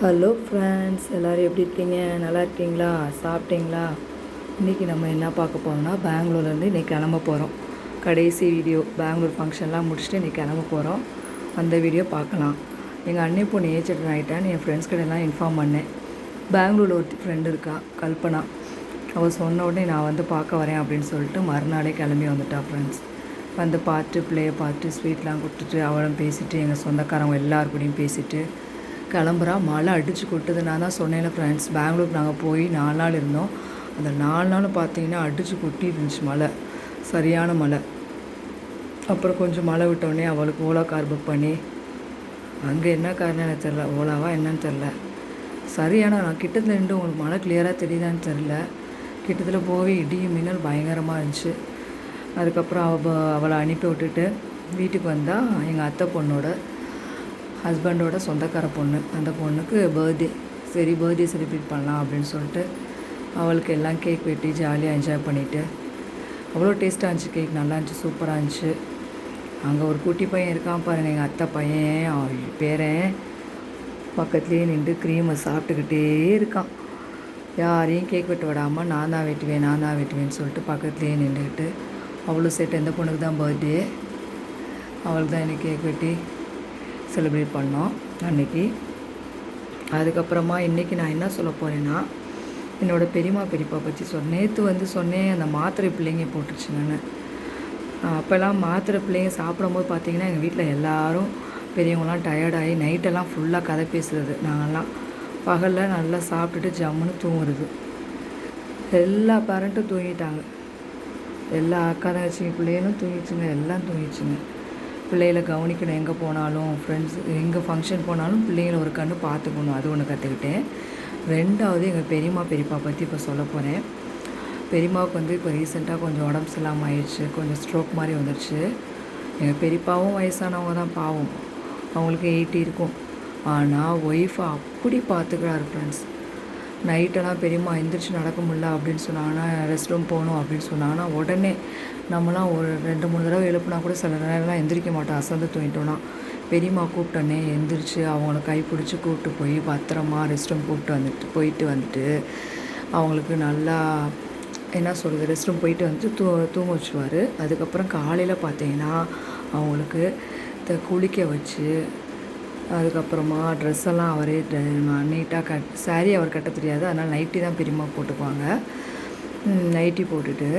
Hello friends, எல்லோரும் எப்படி இருக்கீங்க? நல்லா இருக்கீங்களா? சாப்பிட்டீங்களா? இன்றைக்கி நம்ம என்ன பார்க்க போகிறோம்னா, பெங்களூர்லேருந்து இன்றைக்கி கிளம்ப போகிறோம். கடைசி வீடியோ பெங்களூர் ஃபங்க்ஷன்லாம் முடிச்சுட்டு இன்றைக்கி கிளம்ப போகிறோம். அந்த வீடியோ பார்க்கலாம். எங்கள் அண்ணி பொண்ணு ஏஜ் அட்டன் ஆகிட்டான்னு என் ஃப்ரெண்ட்ஸ் கிட்டலாம் இன்ஃபார்ம் பண்ணேன். பெங்களூரில் ஒரு ஃப்ரெண்டு இருக்கா, கல்பனா. அவள் சொன்ன உடனே நான் வந்து பார்க்க வரேன் அப்படின்னு சொல்லிட்டு மறுநாளே கிளம்பி வந்துட்டா ஃப்ரெண்ட்ஸ். வந்து பார்த்து பிள்ளையை பார்த்து ஸ்வீட்லாம் கொடுத்துட்டு அவளும் பேசிவிட்டு எங்கள் சொந்தக்காரங்க எல்லாருக்கூடையும் பேசிவிட்டு கிளம்புறா. மழை அடித்து கொட்டுது. நான் தான் சொன்னேன்ல ஃப்ரெண்ட்ஸ், பெங்களூர் நாங்கள் போய் 4 நாள் இருந்தோம். அந்த 4 நாள் பார்த்தீங்கன்னா அடித்து கொட்டி இருந்துச்சு மழை, சரியான மழை. அப்புறம் கொஞ்சம் மழை விட்டோடனே அவளுக்கு ஓலா கார் புக் பண்ணி, அங்கே என்ன காரணம் எனக்கு தெரில, ஓலாவா என்னன்னு தெரில, சரியான நான் கிட்டத்தில் நின்று உங்களுக்கு மழை கிளியராக தெரியுதான்னு தெரில. கிட்டத்தில் போய் இடியும் மின்னல் பயங்கரமாக இருந்துச்சு. அதுக்கப்புறம் அவளை அனுப்பி விட்டுட்டு வீட்டுக்கு வந்தால் எங்கள் அத்தை பொண்ணோட ஹஸ்பண்டோட சொந்தக்கார பொண்ணு, அந்த பொண்ணுக்கு பர்த்டே. சரி, பர்த்டே செலிப்ரேட் பண்ணலாம் அப்படின்னு சொல்லிட்டு அவளுக்கு எல்லாம் கேக் வெட்டி ஜாலியாக என்ஜாய் பண்ணிவிட்டு, அவ்வளோ டேஸ்ட்டாக இருந்துச்சு. கேக் நல்லா இருந்துச்சு, சூப்பராக இருந்துச்சு. அங்கே ஒரு குட்டி பையன் இருக்கான் பாருங்கள், எங்கள் அத்தை பையன் பேரன், பக்கத்துலேயே நின்று க்ரீமை சாப்பிட்டுக்கிட்டே இருக்கான். யாரையும் கேக் வெட்ட விடாமல் நான் தான் வெட்டுவேன்னு சொல்லிட்டு பக்கத்துலேயே நின்றுக்கிட்டு, அவ்வளோ செட். எந்த பொண்ணுக்கு தான் பர்த்டே, அவளுக்கு தான் எனக்கு கேக் வெட்டி செலிப்ரேட் பண்ணோம் அன்றைக்கி. அதுக்கப்புறமா இன்றைக்கி நான் என்ன சொல்ல போகிறேன்னா, என்னோடய பெரியப்பா பற்றி நேற்று வந்து சொன்னேன், அந்த மாத்திரை பிள்ளைங்க போட்டுருச்சுங்கன்னு. அப்போல்லாம் மாத்திரை பிள்ளைங்க சாப்பிடும்போது பார்த்திங்கன்னா எங்கள் வீட்டில் எல்லோரும் பெரியவங்களாம் டயர்டாகி நைட்டெல்லாம் ஃபுல்லாக கதை பேசுகிறது. நாங்கள்லாம் பகலில் நல்லா சாப்பிட்டுட்டு ஜம்முன்னு தூங்குறது. எல்லா பேரண்ட்டும் தூங்கிட்டாங்க, எல்லா அக்கா தங்கச்சி பிள்ளைகளும் தூங்கிச்சுங்க, எல்லாம் தூங்கிச்சுங்க. பிள்ளைகளை கவனிக்கணும், எங்கே போனாலும் ஃப்ரெண்ட்ஸ் எங்கே ஃபங்க்ஷன் போனாலும் பிள்ளைங்களை ஒரு கண்ணு பார்த்துக்கணும், அது ஒன்று கற்றுக்கிட்டேன். ரெண்டாவது எங்கள் பெரியப்பா பற்றி இப்போ சொல்ல போகிறேன். பெரியம்மாவுக்கு வந்து இப்போ ரீசெண்டாக கொஞ்சம் உடம்பு சரியில்லாமல் ஆயிடுச்சு, கொஞ்சம் ஸ்ட்ரோக் மாதிரி வந்துடுச்சு. எங்கள் பெரியப்பாவும் வயசானவங்க தான், பாவம், அவங்களுக்கு 80 இருக்கும். ஆனால் ஒய்ஃபை அப்படி பார்த்துக்கிறாரு ஃப்ரெண்ட்ஸ். நைட்டெல்லாம் பெரியம்மா எந்திரிச்சு நடக்க முடியல அப்படின்னு சொன்னாங்கன்னா, ரெஸ்ட் ரூம் போகணும் அப்படின்னு சொன்னாங்கன்னா, உடனே நம்மளாம் ஒரு 2-3 தடவை எழுப்புனா கூட சில நேரம்லாம் எந்திரிக்க மாட்டோம், அசந்து தூங்கிட்டோன்னா. பெரியம்மா கூப்பிட்டோன்னே எந்திரிச்சு அவங்கள கைப்பிடிச்சி கூப்பிட்டு போய் பத்திரமா ரெஸ்ட் ரூம் போயிட்டு வந்துட்டு அவங்களுக்கு நல்லா என்ன சொல்கிறது, ரெஸ்ட் ரூம் போயிட்டு வந்துட்டு தூங்க வச்சுருவார். அதுக்கப்புறம் காலையில் பார்த்தீங்கன்னா அவங்களுக்கு குளிக்க வச்சு, அதுக்கப்புறமா ட்ரெஸ்ஸெல்லாம் அவரே நீட்டாக சாரீ அவர் கட்ட தெரியாது, அதனால் நைட்டி தான் பெரியம்மா போட்டுக்குவாங்க. நைட்டி போட்டுட்டு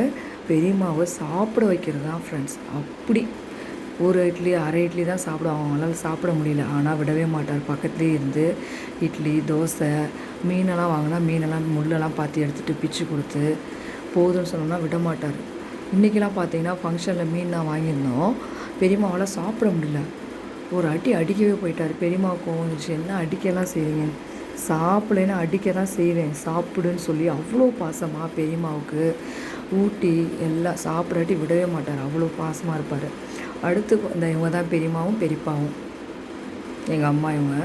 பெரியம்மாவை சாப்பிட வைக்கிறது தான் ஃப்ரெண்ட்ஸ். அப்படி ஒரு இட்லி அரை இட்லி தான் சாப்பிடுவாங்க, அவங்களால சாப்பிட முடியல. ஆனால் விடவே மாட்டார், பக்கத்துலேயே இருந்து இட்லி தோசை மீனெல்லாம் வாங்கினா மீனெல்லாம் முள்ளெல்லாம் பார்த்து எடுத்துகிட்டு பிச்சு கொடுத்து போதும்னு சொன்னோம்னா விட மாட்டார். இன்றைக்கெலாம் பார்த்தீங்கன்னா ஃபங்க்ஷனில் மீன் தான் வாங்கியிருந்தோம், பெரியம்மாவால் சாப்பிட முடியல, ஒரு அடிக்கவே போயிட்டார். பெரியம்மாவுக்கு வந்துச்சு, என்ன அடிக்கலாம் செய்வீங்க, சாப்பிடலைன்னா அடிக்க தான் செய்வேன், சாப்பிடுன்னு சொல்லி அவ்வளோ பாசமாக பெரியம்மாவுக்கு ஊட்டி எல்லாம் சாப்பிடாட்டி விடவே மாட்டார், அவ்வளோ பாசமாக இருப்பார். அடுத்து இவங்க தான் பெரியம்மாவும் பெரியப்பாவும், எங்கள் அம்மா. இவங்க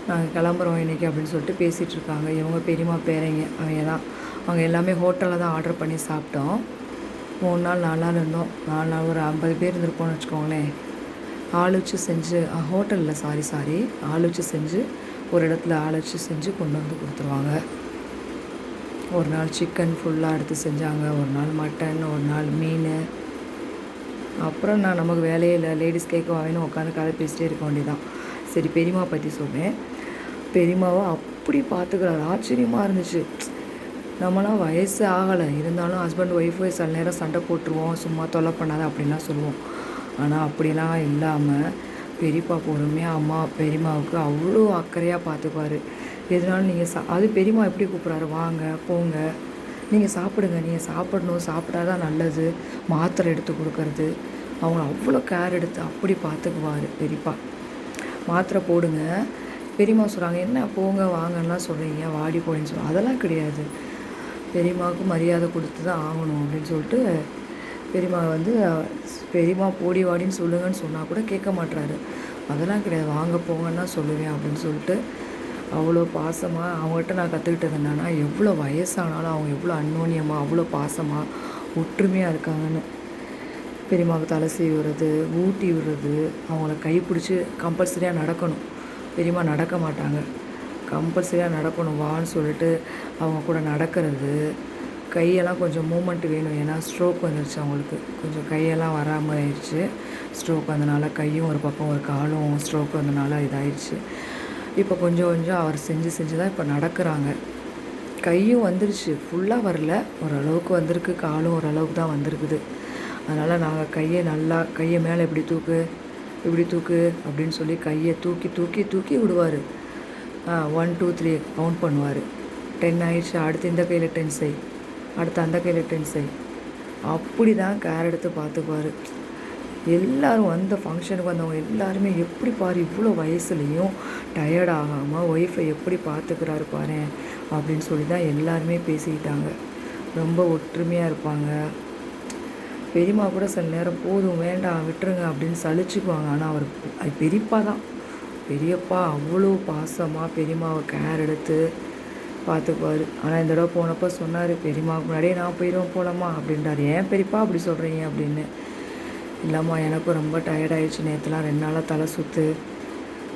நாங்கள் கிளம்புறோம் இன்றைக்கி அப்படின்னு சொல்லிட்டு பேசிகிட்டு இருக்காங்க. இவங்க பெரியம்மா பேரைங்க அவங்க தான். அவங்க எல்லாமே ஹோட்டலில் தான் ஆர்டர் பண்ணி சாப்பிட்டோம். 3 நாள் 4 நாள் இருந்தோம். 4 நாள் ஒரு 50 பேர் இருந்திருப்போம்னு வச்சுக்கோங்களேன். ஆள் வச்சு செஞ்சு ஹோட்டலில் சாரி ஆள் வச்சு செஞ்சு ஒரு இடத்துல ஆள் வச்சு செஞ்சு கொண்டு வந்து கொடுத்துருவாங்க. ஒரு நாள் சிக்கன் ஃபுல்லாக எடுத்து செஞ்சாங்க, ஒரு நாள் மட்டன், ஒரு நாள் மீன். அப்புறம் நான் நமக்கு வேலையே இல்லை, லேடிஸ் கேட்க வாங்கினு உட்காந்து கதை பேசிட்டே இருக்க வேண்டியதான். சரி, பெரியம்மா பற்றி சொல்கிறேன். பெரியம்மாவை அப்படி பார்த்துக்கிறாரு, ஆச்சரியமாக இருந்துச்சு. நம்மளாம் வயசு ஆகலை, இருந்தாலும் ஹஸ்பண்ட் ஒய்ஃபு சில நேரம் சண்டை போட்டுருவோம், சும்மா தொல்லை பண்ணாத அப்படின்லாம் சொல்லுவோம். ஆனால் அப்படிலாம் இல்லாமல் பெரியப்பா பொறுமையாக பெரியம்மாவுக்கு அவ்வளோ அக்கறையாக பார்த்துக்குவார். எதுனாலும் நீங்கள் அது பெரியம்மா எப்படி கூப்பிட்றாரு, வாங்க போங்க, நீங்கள் சாப்பிடுங்க, நீங்கள் சாப்பிடணும், சாப்பிட்டா தான் நல்லது, மாத்திரை எடுத்து கொடுக்கறது, அவங்கள அவ்வளோ கேர் எடுத்து அப்படி பார்த்துக்குவார் பெரியப்பா. மாத்திரை போடுங்க, பெரியம்மா சொல்கிறாங்க, என்ன போங்க வாங்கலாம் சொல்கிறீங்க, வாடி போடின்னு சொல்லுவாங்க. அதெல்லாம் கிடையாது, பெரியம்மாவுக்கு மரியாதை கொடுத்து தான் ஆகணும் அப்படின்னு சொல்லிட்டு பெரியம்மா வந்து பெரியம்மா போடி வாடின்னு சொல்லுங்கன்னு சொன்னால் கூட கேட்க மாட்டுறாரு. அதெல்லாம் கிடையாது, வாங்க போங்கன்னா சொல்லுவேன் அப்படின்னு சொல்லிட்டு அவ்வளோ பாசமாக. அவங்ககிட்ட நான் கற்றுக்கிட்டது என்னென்னா, எவ்வளோ வயசானாலும் அவங்க எவ்வளோ அந்யோன்யமாக அவ்வளோ பாசமாக ஒற்றுமையாக இருக்காங்கன்னு. பெரியம்மாவுக்கு தலை சீவி விடுறது, ஊட்டி விடுறது, அவங்கள கைப்பிடிச்சி கம்பல்சரியாக நடக்கணும். பெரியம்மா நடக்க மாட்டாங்க, கம்பல்சரியாக நடக்கணும் வான்னு சொல்லிட்டு அவங்க கூட நடக்கிறது. கையெல்லாம் கொஞ்சம் மூமெண்ட் வேணும், ஏன்னா ஸ்ட்ரோக் வந்துருச்சு அவங்களுக்கு. கொஞ்சம் கையெல்லாம் வராமல் ஆயிடுச்சு. ஸ்ட்ரோக் வந்தனால கையும் ஒரு பக்கம் ஒரு காலும் ஸ்ட்ரோக் வந்தனால இதாயிடுச்சு. இப்போ கொஞ்சம் கொஞ்சம் அவர் செஞ்சு தான் இப்போ நடக்கிறாங்க. கையும் வந்துருச்சு, ஃபுல்லாக வரல, ஓரளவுக்கு வந்திருக்கு. காலும் ஓரளவுக்கு தான் வந்திருக்குது. அதனால் நாங்கள் கையை மேலே இப்படி தூக்கு அப்படின்னு சொல்லி கையை தூக்கி விடுவார். 1 2 3 கவுண்ட் பண்ணுவார். 10 ஆயிடுச்சு, அடுத்து இந்த கையில் 10 செய், அடுத்து அந்த கையில் 10 செய். அப்படி தான் கேர் எடுத்து பார்த்துப்பார். எல்லோரும் வந்த ஃபங்க்ஷனுக்கு வந்தவங்க எல்லாருமே எப்படி பாரு இவ்வளோ வயசுலேயும் டயர்ட் ஆகாமல் ஒய்ஃபை எப்படி பார்த்துக்கிறாரு பாரு அப்படின்னு சொல்லி தான் எல்லாருமே பேசிக்கிட்டாங்க. ரொம்ப ஒற்றுமையாக இருப்பாங்க. பெரியம்மா கூட சில நேரம் போதும் வேண்டாம் விட்டுருங்க அப்படின்னு சலிச்சுக்குவாங்க. ஆனால் அவர் பெரியப்பா அவ்வளோ பாசமாக பெரியம்மாவை கேர் எடுத்து பார்த்துக்குவார். ஆனால் இந்த தடவை போனப்போ சொன்னார், பெரியம்மாவுக்கு முன்னாடியே நான் போகலாமா அப்படின்றார். ஏன் பெரியப்பா அப்படி சொல்கிறீங்க அப்படின்னு. இல்லைம்மா எனக்கும் ரொம்ப டயர்டாயிடுச்சு, நேற்றுலாம் 2 நாளாக தலை சுற்று,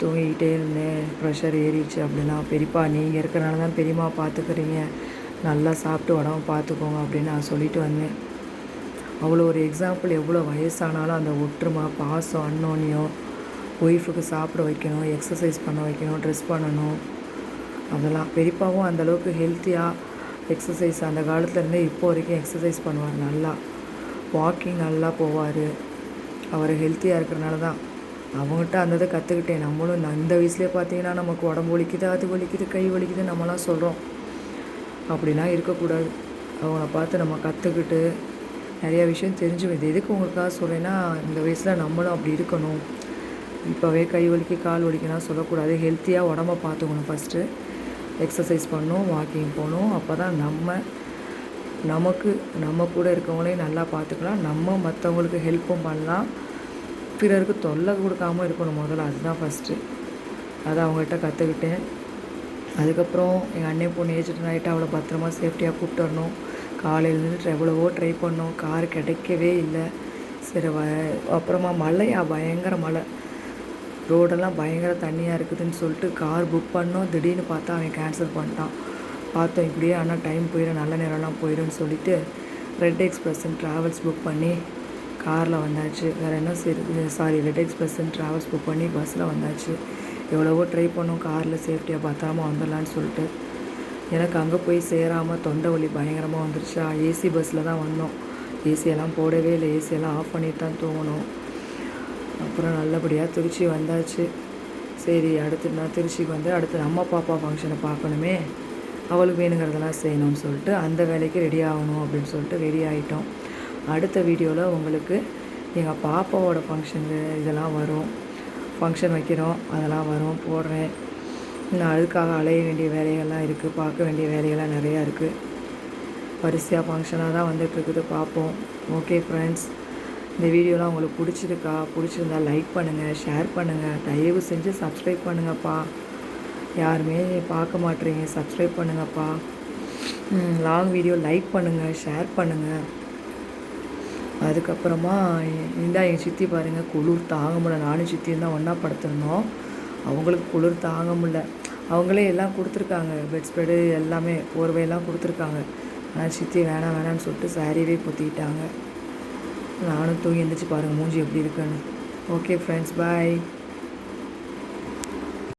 தூங்கிக்கிட்டே இருந்தேன், ப்ரெஷர் ஏறிடுச்சு அப்படின்னா. பெரியப்பா நீங்கள் இருக்கிறனால தான் பெரியம்மா பார்த்துக்கிறீங்க, நல்லா சாப்பிட்டு உடம்பு பார்த்துக்கோங்க அப்படின்னு நான் சொல்லிட்டு வந்தேன். அவ்வளோ ஒரு எக்ஸாம்பிள். எவ்வளோ வயசானாலும் அந்த ஒற்றுமை, பாசம், அன்னோன்யம், ஒய்ஃபுக்கு சாப்பிட வைக்கணும், எக்ஸசைஸ் பண்ண வைக்கணும், ட்ரெஸ் பண்ணணும், அதெல்லாம். பெரியப்பாவும் அந்தளவுக்கு ஹெல்த்தியாக எக்ஸசைஸ் அந்த காலத்துலேருந்தே இப்போ வரைக்கும் எக்ஸசைஸ் பண்ணுவார். நல்லா வாக்கிங் நல்லா போவார். அவர் ஹெல்த்தியாக இருக்கிறனால தான் அவங்ககிட்ட அந்த இதை கற்றுக்கிட்டேன். நம்மளும் இந்த வயசுலேயே பார்த்தீங்கன்னா நமக்கு உடம்பு வலிக்குது, அது வலிக்குது, கை வலிக்குது நம்மலாம் சொல்கிறோம். அப்படிலாம் இருக்கக்கூடாது. அவங்கள பார்த்து நம்ம கற்றுக்கிட்டு நிறையா விஷயம் தெரிஞ்சுக்கும். இது எதுக்கு உங்களுக்காக சொல்கிறேன்னா, இந்த வயசில் நம்மளும் அப்படி இருக்கணும். இப்போவே கை வலிக்கு கால் வலிக்குன்னா சொல்லக்கூடாது. ஹெல்த்தியாக உடம்ப பார்த்துக்கணும். ஃபஸ்ட்டு எக்ஸசைஸ் பண்ணணும், வாக்கிங் போகணும். அப்போ தான் நம்ம கூட இருக்கவங்களையும் நல்லா பார்த்துக்கலாம், நம்ம மற்றவங்களுக்கு ஹெல்ப்பும் பண்ணலாம், பிறருக்கு தொல்லை கொடுக்காமல் இருக்கணும் முதல்ல. அதுதான் ஃபஸ்ட்டு. அதை அவங்ககிட்ட கற்றுக்கிட்டேன். அதுக்கப்புறம் எங்கள் அண்ணன் பொண்ணு ஏஜென்ட் ஆகிட்டு அவளை பத்திரமா சேஃப்டியாக கூப்பிட்டு வரணும். காலையிலேருந்து எவ்வளவோ ட்ரை பண்ணோம், கார் கிடைக்கவே இல்லை. சரி அப்புறமா மழையா, பயங்கர மழை, ரோடெல்லாம் பயங்கர தண்ணியாக இருக்குதுன்னு சொல்லிட்டு கார் புக் பண்ணோம். திடீர்னு பார்த்தா அவன் கேன்சல் பண்ணிட்டான். பார்த்தோம் இப்படியே, ஆனால் டைம் போயிடும், நல்ல நேரம்லாம் போயிடும்னு சொல்லிவிட்டு ரெட் எக்ஸ்பிரஸ்ன்னு ட்ராவல்ஸ் புக் பண்ணி காரில் வந்தாச்சு. வேறு என்ன ரெட் எக்ஸ்பிரஸ்ன்னு ட்ராவல்ஸ் புக் பண்ணி பஸ்ஸில் வந்தாச்சு. எவ்வளவோ ட்ரை பண்ணோம் காரில் சேஃப்டியாக பத்திரமா வந்துடலான்னு சொல்லிட்டு. எனக்கு அங்கே போய் சேராமல் தொண்டை வலி பயங்கரமாக வந்துருச்சா. ஏசி பஸ்ஸில் தான் வந்தோம். ஏசியெல்லாம் போடவே இல்லை, ஏசியெல்லாம் ஆஃப் பண்ணிட்டு தான் தூங்கணும். அப்புறம் நல்லபடியாக திருச்சி வந்தாச்சு. சரி, அடுத்து நான் திருச்சிக்கு வந்து அடுத்து நம்ம பாப்பா ஃபங்க்ஷனை பார்க்கணுமே, அவளுக்கு வேணுங்கிறதெல்லாம் செய்யணும்னு சொல்லிட்டு அந்த வேலைக்கு ரெடி ஆகணும் அப்படின்னு சொல்லிட்டு ரெடி ஆகிட்டோம். அடுத்த வீடியோவில் உங்களுக்கு எங்கள் பாப்பாவோட ஃபங்க்ஷனு இதெல்லாம் வரும், ஃபங்க்ஷன் வைக்கிறோம் அதெல்லாம் வரும், போடுறேன். இன்னும் அதுக்காக அலைய வேண்டிய வேலைகள்லாம் இருக்குது, பார்க்க வேண்டிய வேலைகள்லாம் நிறையா இருக்குது. வரிசையாக ஃபங்க்ஷனாக தான் வந்துட்டுருக்குது, பார்ப்போம். ஓகே ஃப்ரெண்ட்ஸ், இந்த வீடியோலாம் உங்களுக்கு பிடிச்சிருந்தா லைக் பண்ணுங்கள், ஷேர் பண்ணுங்கள், தயவு செஞ்சு சப்ஸ்கிரைப் பண்ணுங்கப்பா. யாருமே பார்க்க மாட்டேறீங்க, சப்ஸ்கிரைப் பண்ணுங்கப்பா. லாங் வீடியோ லைக் பண்ணுங்கள், ஷேர் பண்ணுங்கள். அதுக்கப்புறமா எங்கள் சித்தி பாருங்கள், குளிர் தாங்க முடியல. நானும் சித்தியும் தான் ஒன்றா படுத்துருந்தோம். அவங்களுக்கு குளிர் தாங்க முடியல. அவங்களே எல்லாம் கொடுத்துருக்காங்க, பெட் ஸ்ப்ரெடு எல்லாமே, போர்வையெல்லாம் கொடுத்துருக்காங்க. ஆனால் சித்தி வேணான்னு சொல்லிட்டு சாரியவே பொத்திக்கிட்டாங்க. நானும் தூங்கி எழுந்திரிச்சு பாருங்கள் மூஞ்சி எப்படி இருக்குன்னு. ஓகே ஃப்ரெண்ட்ஸ், பாய்.